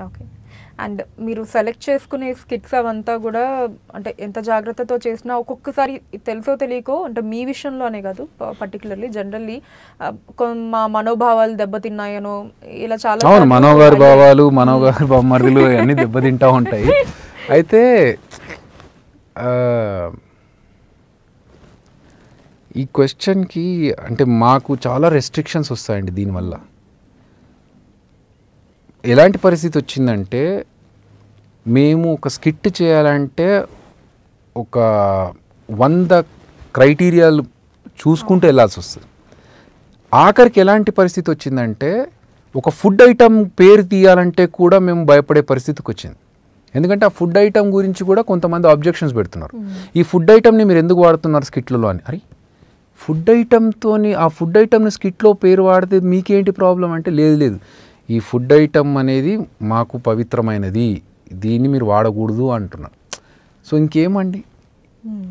Okay. And మీరు select చేసుకునే skits అవంతా కూడా అంటే ఎంత జాగ్రత్తతో చేసినా ఒక్కొక్కసారి తెలుసో తెలియకో అంటే మీ విషయంలోనే కాదు పర్టికులర్లీ జనరల్లీ మా మనోభావాలు దెబ్బతిన్నాయనో ఇలా చాలా మనోగారి భావాలు మనోగారి బొమ్మర్దులు అన్నీ దెబ్బతింటూ ఉంటాయి. అయితే ఈ క్వశ్చన్కి అంటే మాకు చాలా రెస్ట్రిక్షన్స్ వస్తాయండి దీనివల్ల. ఎలాంటి పరిస్థితి వచ్చిందంటే మేము ఒక స్కిట్ చేయాలంటే ఒక 100 క్రైటీరియాలు చూసుకుంటూ వెళ్ళాల్సి వస్తుంది. ఆఖరికి ఎలాంటి పరిస్థితి వచ్చిందంటే ఒక ఫుడ్ ఐటమ్ పేరు తీయాలంటే కూడా మేము భయపడే పరిస్థితికి వచ్చింది. ఎందుకంటే ఆ ఫుడ్ ఐటమ్ గురించి కూడా కొంతమంది ఆబ్జెక్షన్స్ పెడుతున్నారు. ఈ ఫుడ్ ఐటమ్ని మీరు ఎందుకు వాడుతున్నారు స్కిట్లలో అని. అరే ఫుడ్ ఐటమ్తోని ఆ ఫుడ్ ఐటమ్ని స్కిట్లో పేరు వాడితే మీకేంటి ప్రాబ్లం అంటే లేదు ఈ ఫుడ్ ఐటమ్ అనేది మాకు పవిత్రమైనది, దీన్ని మీరు వాడకూడదు అంటున్నారు. సో ఇంకేమండి,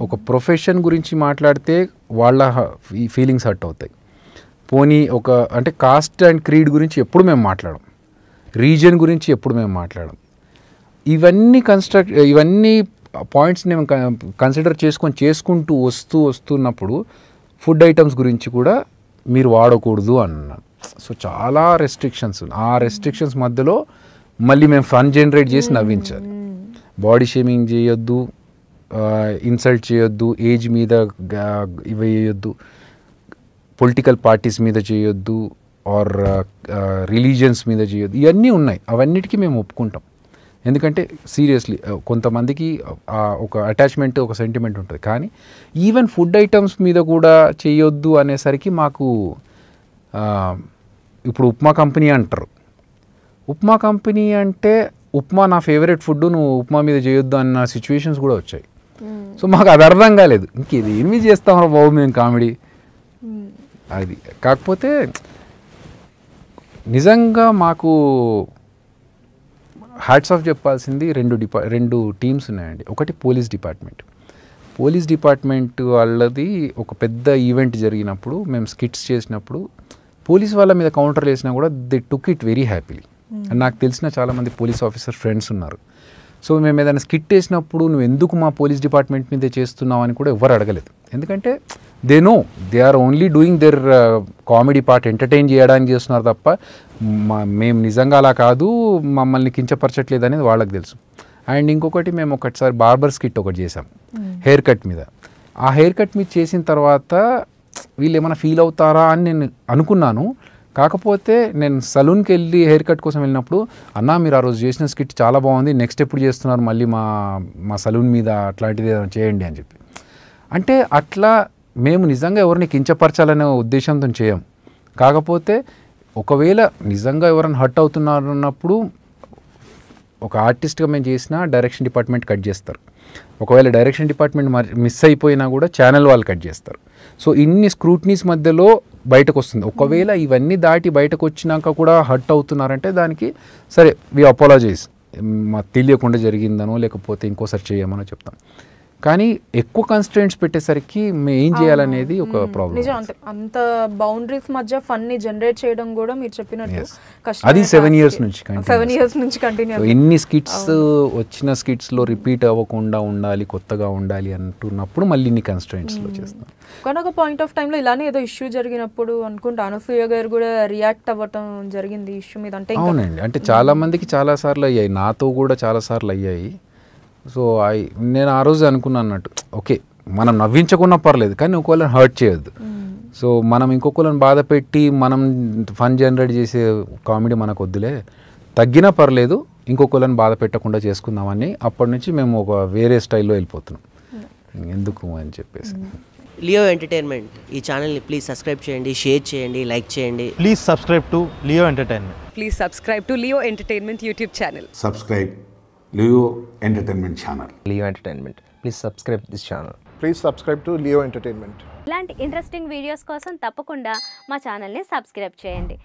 ఒక ప్రొఫెషన్ గురించి మాట్లాడితే వాళ్ళ ఫీలింగ్స్ హర్ట్ అవుతాయి. పోనీ ఒక అంటే కాస్ట్ అండ్ క్రీడ్ గురించి ఎప్పుడు మేము మాట్లాడం, రీజియన్ గురించి ఎప్పుడు మేము మాట్లాడం. ఇవన్నీ పాయింట్స్ మేము కన్సిడర్ చేసుకుంటూ వస్తున్నప్పుడు ఫుడ్ ఐటమ్స్ గురించి కూడా మీరు వాడకూడదు అన్నాను. సో చాలా రెస్ట్రిక్షన్స్. ఆ రెస్ట్రిక్షన్స్ మధ్యలో మళ్ళీ మేము ఫన్ జనరేట్ చేసి నవ్వించాలి. బాడీ షేమింగ్ చేయొద్దు, ఇన్సల్ట్ చేయొద్దు, ఏజ్ మీద వేయొద్దు, పొలిటికల్ పార్టీస్ మీద చేయొద్దు, ఆర్ రిలీజియన్స్ మీద చేయొద్దు. ఇవన్నీ ఉన్నాయి. అవన్నిటికీ మేము ఒప్పుకుంటాం. ఎందుకంటే సీరియస్లీ కొంతమందికి ఒక అటాచ్మెంట్, ఒక సెంటిమెంట్ ఉంటుంది. కానీ ఈవెన్ ఫుడ్ ఐటమ్స్ మీద కూడా చేయొద్దు అనేసరికి మాకు ఇప్పుడు ఉప్మా కంపెనీ అంటారు. ఉప్మా కంపెనీ అంటే ఉప్మా నా ఫేవరెట్ ఫుడ్, నువ్వు ఉప్మా మీద చేయొద్దు అన్న సిచ్యువేషన్స్ కూడా వచ్చాయి. సో మాకు అది అర్థం కాలేదు. ఇంకేది ఏమి చేస్తాం బాబు మేము కామెడీ అది. కాకపోతే నిజంగా మాకు హ్యాట్స్ ఆఫ్ చెప్పాల్సింది రెండు టీమ్స్ ఉన్నాయండి. ఒకటి పోలీస్ డిపార్ట్మెంట్ వాళ్ళది ఒక పెద్ద ఈవెంట్ జరిగినప్పుడు మేము స్కిట్స్ చేసినప్పుడు పోలీస్ వాళ్ళ మీద కౌంటర్లు వేసినా కూడా they took it very happily. And నాకు తెలిసిన చాలామంది పోలీస్ ఆఫీసర్ ఫ్రెండ్స్ ఉన్నారు. సో మేము ఏదైనా స్కిట్ వేసినప్పుడు నువ్వు ఎందుకు మా పోలీస్ డిపార్ట్మెంట్ మీదే చేస్తున్నావు అని కూడా ఎవరు అడగలేదు. ఎందుకంటే they are only doing their comedy part, entertain చేయడానికి చేస్తున్నారు తప్ప మేము నిజంగా అలా కాదు, మమ్మల్ని కించపరచట్లేదు అనేది వాళ్ళకి తెలుసు. అండ్ ఇంకొకటి మేము ఒకసారి బార్బర్ స్కిట్ ఒకటి చేసాం హెయిర్ కట్ మీద. ఆ హెయిర్ కట్ మీద చేసిన తర్వాత వీళ్ళు ఏమైనా ఫీల్ అవుతారా అని నేను అనుకున్నాను. కాకపోతే నేను సలూన్కి వెళ్ళి హెయిర్ కట్ కోసం వెళ్ళినప్పుడు, అన్నా మీరు ఆ రోజు చేసిన స్కిట్ చాలా బాగుంది, నెక్స్ట్ ఎప్పుడు చేస్తున్నారు మళ్ళీ మా సలూన్ మీద అట్లాంటిది చేయండి అని చెప్పి. అంటే అట్లా మేము నిజంగా ఎవరిని కించపరచాలనే ఉద్దేశంతో చేయం. కాకపోతే ఒకవేళ నిజంగా ఎవరైనా హర్ట్ అవుతున్నారు అన్నప్పుడు ఒక ఆర్టిస్ట్గా మేము చేసినా డైరెక్షన్ డిపార్ట్మెంట్ కట్ చేస్తారు. ఒకవేళ డైరెక్షన్ డిపార్ట్మెంట్ మిస్ అయిపోయినా కూడా ఛానల్ వాళ్ళు కట్ చేస్తారు. సో ఇన్ని స్క్రూట్నీస్ మధ్యలో బయటకు వస్తుంది. ఒకవేళ ఇవన్నీ దాటి బయటకు వచ్చినాక కూడా హర్ట్ అవుతున్నారంటే దానికి సరే వి అపాలజైజ్, మాకు తెలియకుండా జరిగిందనో లేకపోతే ఇంకోసారి చేయమనో చెప్తాం. కానీ ఎక్కువ కన్స్ట్రెంట్స్ పెట్టేసరికి మేము ఏం చేయాలనేది ఒక ప్రాబ్లం. నిజం. అంత బౌండరీస్ మధ్య ఫన్ ని జనరేట్ చేయడం కూడా మీరు చెప్పినట్టు అది 7 years నుంచి కంటిన్యూ. ఎన్ని స్కిట్స్ వచ్చిన స్కిట్స్లో రిపీట్ అవ్వకుండా ఉండాలి, కొత్తగా ఉండాలి అంటున్నప్పుడు మళ్ళీ ఇన్ని కన్స్ట్రెంట్స్లో చేస్తాం. కానీ ఒక పాయింట్ ఆఫ్ టైంలో ఇలానే ఏదో ఇష్యూ జరిగినప్పుడు అనుకుంటా అనసూయ గారు కూడా రియాక్ట్ అవ్వటం జరిగింది ఇష్యూ మీద. అంటే అవునండి, అంటే చాలా మందికి చాలా సార్లు అయ్యాయి, నాతో కూడా చాలా సార్లు అయ్యాయి. సో నేను ఆ రోజు అనుకున్నాను అన్నట్టు, ఓకే మనం నవ్వించకుండా పర్లేదు కానీ ఒకవేళ హర్ట్ చేయొద్దు. సో మనం ఇంకొకళ్ళని బాధ పెట్టి మనం ఫన్ జనరేట్ చేసే కామెడీ మనకు వద్దులే, తగ్గినా పర్లేదు ఇంకొకళ్ళని బాధ పెట్టకుండా చేసుకుందామని అప్పటి నుంచి మేము ఒక వేరే స్టైల్లో వెళ్ళిపోతున్నాం ఎందుకు అని చెప్పేసి. లియో ఎంటర్టైన్మెంట్ ఈ ఛానల్ని ప్లీజ్ సబ్స్క్రైబ్ చేయండి, షేర్ చేయండి, లైక్ చేయండి. Please subscribe to Leo entertainment. Please subscribe to Leo Entertainment YouTube channel. Subscribe Leo Entertainment channel. Leo Entertainment. Please subscribe this channel. Please subscribe to Leo Entertainment. ఇలాంటి interesting videos కోసం తప్పకుండా మా ఛానల్ని subscribe చేయండి.